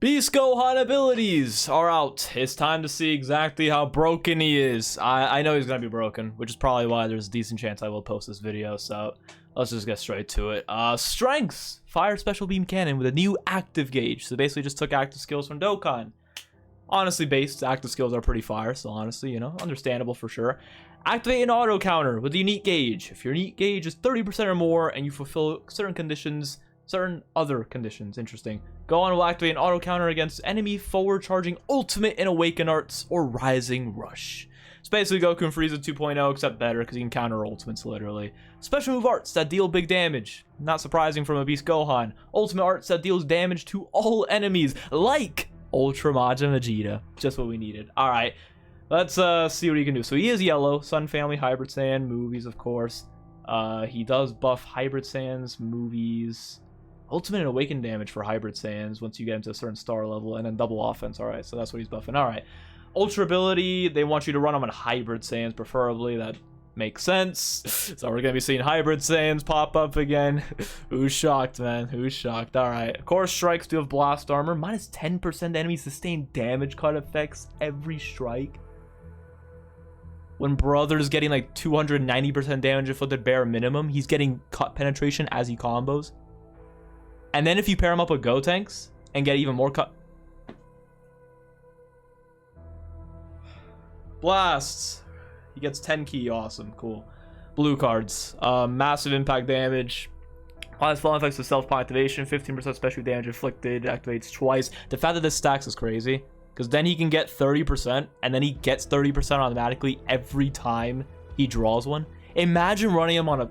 Beast Gohan abilities are out. It's time to see exactly how broken he is. I know he's gonna be broken, which is probably why there's a decent chance I will post this video, so let's just get straight to it. Strengths. Fire Special Beam Cannon with a new active gauge. So basically just took active skills from Dokkan. Honestly, base active skills are pretty fire, so honestly, you know, understandable for sure. Activate an auto counter with the unique gauge. If your unique gauge is 30% or more and you fulfill certain conditions, certain other conditions, interesting. Gohan will activate an auto counter against enemy forward charging ultimate in Awaken Arts or Rising Rush. It's basically Goku and Frieza 2.0 except better because he can counter ultimates literally. Special move arts that deal big damage. Not surprising from a Beast Gohan. Ultimate arts that deals damage to all enemies like Ultra Majin Vegeta. Just what we needed. Alright, let's see what he can do. So he is yellow. Sun Family, Hybrid Saiyan, movies of course. He does buff Hybrid Saiyans, movies. Ultimate and Awaken damage for Hybrid Saiyans once you get into a certain star level, and then double offense. Alright, so that's what he's buffing. Alright. Ultra ability, they want you to run them on Hybrid Saiyans, preferably. That makes sense. So we're going to be seeing Hybrid Saiyans pop up again. Who's shocked, man? Who's shocked? Alright. Of course, strikes do have blast armor. Minus 10% enemy sustained damage cut effects every strike. When Brother's getting like 290% damage inflicted bare minimum, he's getting cut penetration as he combos. And then if you pair him up with Gotenks and get even more cut. Blasts. He gets 10 key. Awesome. Cool. Blue cards. Massive impact damage. Applies fall effects of self-activation. 15% special damage inflicted. Activates twice. The fact that this stacks is crazy. Because then he can get 30%. And then he gets 30% automatically every time he draws one. Imagine running him on a...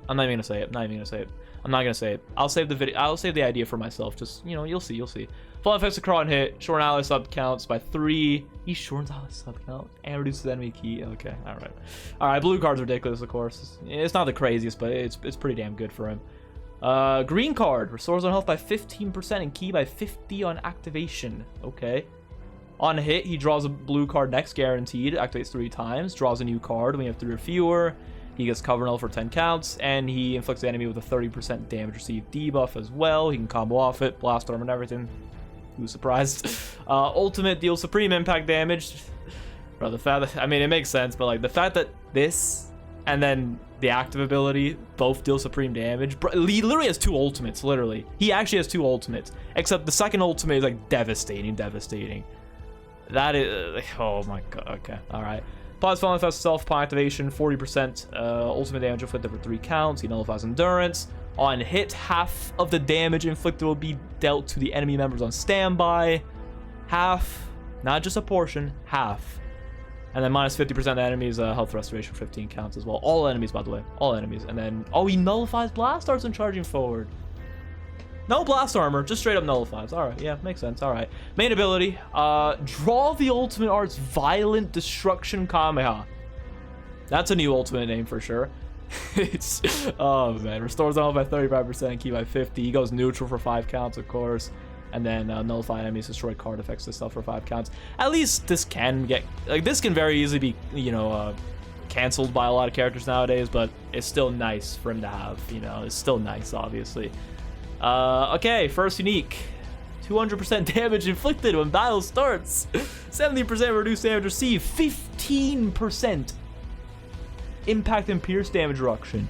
I'm not even going to say it. I'm not even going to say it. I'm not gonna say it. I'll save the video. I'll save the idea for myself. Just, you know, you'll see. You'll see. Full effects of crawl and hit. Shorten ally sub counts by 3. He shortens ally sub count and reduces enemy key. Okay. All right. All right. Blue card's ridiculous, of course. It's not the craziest, but it's pretty damn good for him. Green card restores on health by 15% and key by 50 on activation. Okay. On hit, he draws a blue card next, guaranteed. Activates 3 times. Draws a new card when you have 3 or fewer. He gets cover null for 10 counts, and he inflicts the enemy with a 30% damage received debuff as well. He can combo off it, blast armor and everything. Who's surprised? Ultimate deals supreme impact damage. Bro, the fact that, I mean, it makes sense, but like the fact that this and then the active ability both deal supreme damage. Bro, he literally has 2 ultimates, literally. He actually has 2 ultimates, except the second ultimate is like devastating. That is, oh my god, okay, all right. Applies falling fast self upon activation, 40% ultimate damage inflicted for 3 counts. He nullifies endurance. On hit, half of the damage inflicted will be dealt to the enemy members on standby. Half, not just a portion, half. And then minus 50% enemies health restoration, 15 counts as well. All enemies, by the way, all enemies. And then, oh, he nullifies blast arts and charging forward. No blast armor, just straight up nullifies. Alright, yeah, makes sense. Alright. Main ability, draw the ultimate arts Violent Destruction Kameha. That's a new ultimate name for sure. It's, oh man, restores health by 35%, key by 50. He goes neutral for 5 counts, of course. And then nullify enemies, destroy card effects and stuff for 5 counts. At least this can get, like, this can very easily be, you know, canceled by a lot of characters nowadays, but it's still nice for him to have, you know, it's still nice, obviously. Okay, first unique. 200% damage inflicted when battle starts. 70% reduced damage received. 15% impact and pierce damage reduction.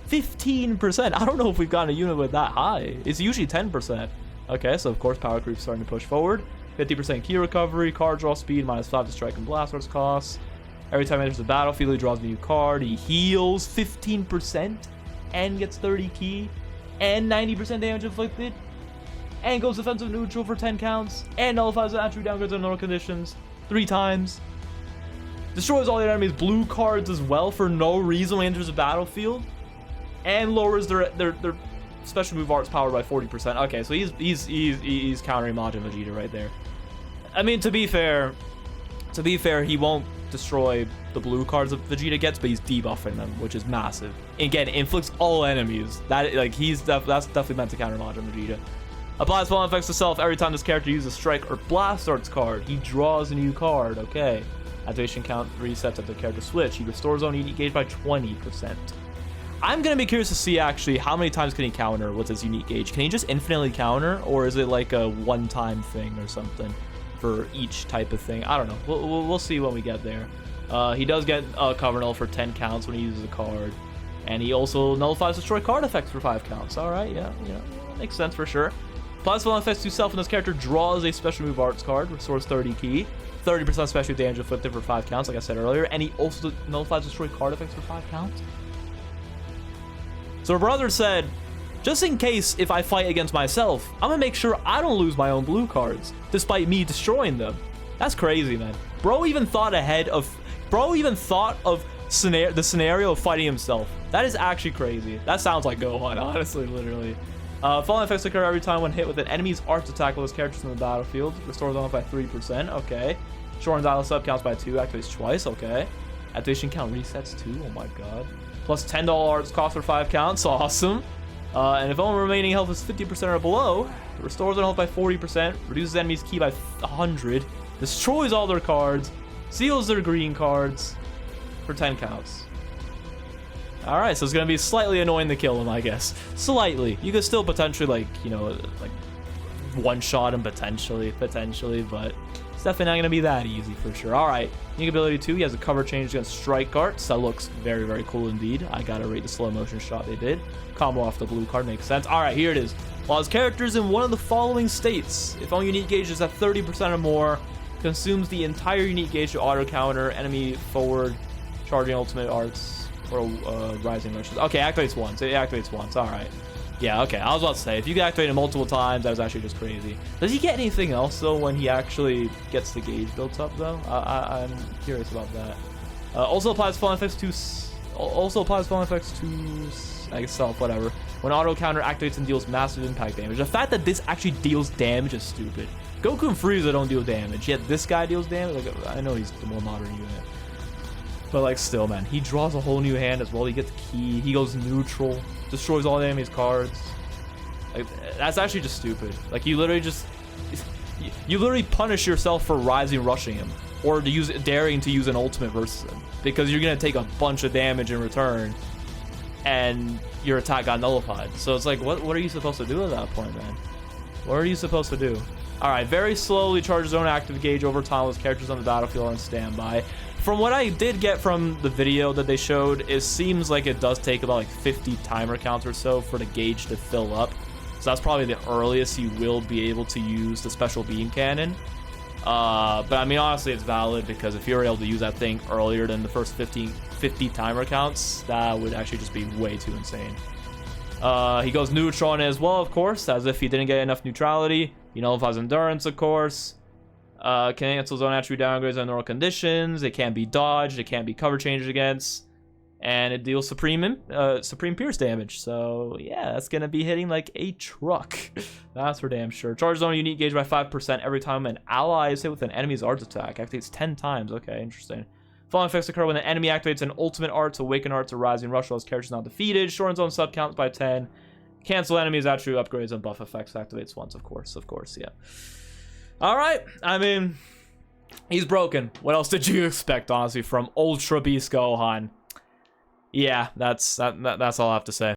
15%. I don't know if we've gotten a unit with that high. It's usually 10%. Okay, so of course power creep's starting to push forward. 50% key recovery, card draw speed, minus 5 to strike and blast arts costs. Every time he enters the battlefield, he draws a new card. He heals 15% and gets 30 key. And 90% damage inflicted, and goes defensive neutral for 10 counts, and nullifies the attribute downgrades under normal conditions 3 times. Destroys all the enemies' blue cards as well for no reason when he enters the battlefield, and lowers their special move arts power by 40%. Okay, so he's countering Majin Vegeta right there. I mean, to be fair, he won't destroy the blue cards that Vegeta gets, but he's debuffing them, which is massive. Again, inflicts all enemies. That, like, that's definitely meant to counter Majin Vegeta. Applies fallen effects to self every time this character uses a strike or blast arts card. He draws a new card. Okay. Activation count resets at the character switch. He restores own unique gauge by 20%. I'm gonna be curious to see actually how many times can he counter with his unique gauge. Can he just infinitely counter, or is it like a one-time thing or something for each type of thing? I don't know. We'll see when we get there. He does get a cover null for 10 counts when he uses a card, and he also nullifies destroy card effects for 5 counts. All right, yeah, makes sense for sure. Applies villain effects to self when this character draws a special move arts card, restores 30 key, 30% special damage inflicted for 5 counts, like I said earlier, and he also nullifies destroy card effects for 5 counts. So her brother said, just in case if I fight against myself, I'm gonna make sure I don't lose my own blue cards, despite me destroying them. That's crazy, man. Bro even thought ahead of... Bro even thought of the scenario of fighting himself. That is actually crazy. That sounds like Gohan, honestly, literally. Fallen effects occur every time when hit with an enemy's arts attack while this character's in the battlefield. Restores on by 3%, okay. Short and dial sub counts by 2, activates twice, okay. Activation count resets too, oh my god. Plus $10 arts cost for 5 counts, awesome. And if all remaining health is 50% or below, restores their health by 40%, reduces enemy's key by 100, destroys all their cards, seals their green cards for 10 counts. Alright, so it's gonna be slightly annoying to kill him, I guess. Slightly. You could still potentially, like, like one-shot him potentially, but it's definitely not gonna be that easy for sure. Alright, unique ability 2, he has a cover change against strike arts. That looks very, very cool indeed. I gotta rate the slow motion shot they did. Combo off the blue card makes sense. Alright, here it is. While his character is in one of the following states, if all unique gauge is at 30% or more, consumes the entire unique gauge to auto counter enemy forward charging ultimate arts or rising rushes. Okay, activates once. It activates once. All right. Yeah, okay. I was about to say, if you can activate it multiple times, that was actually just crazy. Does he get anything else, though, when he actually gets the gauge built up, though? I'm curious about that. Also applies fallen effects to... I guess self, whatever. When auto counter activates and deals massive impact damage. The fact that this actually deals damage is stupid. Goku and Frieza don't deal damage, yet this guy deals damage. Like, I know he's the more modern unit, but like still, man, he draws a whole new hand as well. He gets key, he goes neutral, destroys all the enemy's cards. Like, that's actually just stupid. Like, you literally punish yourself for rising rushing him, or to daring to use an ultimate versus him, because you're gonna take a bunch of damage in return and your attack got nullified. So it's like, what are you supposed to do at that point, man? What are you supposed to do? Alright, very slowly charges own active gauge over time with characters on the battlefield on standby. From what I did get from the video that they showed, it seems like it does take about like 50 timer counts or so for the gauge to fill up. So that's probably the earliest you will be able to use the special beam cannon. But I mean, honestly, it's valid, because if you were able to use that thing earlier than the first 50 timer counts, that would actually just be way too insane. He goes neutral on it as well, of course, as if he didn't get enough neutrality. He nullifies endurance, of course. Cancels zone attribute downgrades under normal conditions. It can't be dodged. It can't be cover changed against. And it deals supreme pierce damage. So yeah, that's gonna be hitting like a truck. That's for damn sure. Charges on a unique gauge by 5% every time an ally is hit with an enemy's arts attack. Activates 10 times. Okay, interesting. Fallen effects occur when an enemy activates an ultimate arts, awaken arts, or rising rush while his character is not defeated. Shortens on sub counts by 10. Cancel enemies, attribute upgrades, and buff effects. Activates once, of course, yeah. All right, I mean, he's broken. What else did you expect, honestly, from Ultra Beast Gohan? Yeah, that's all I have to say.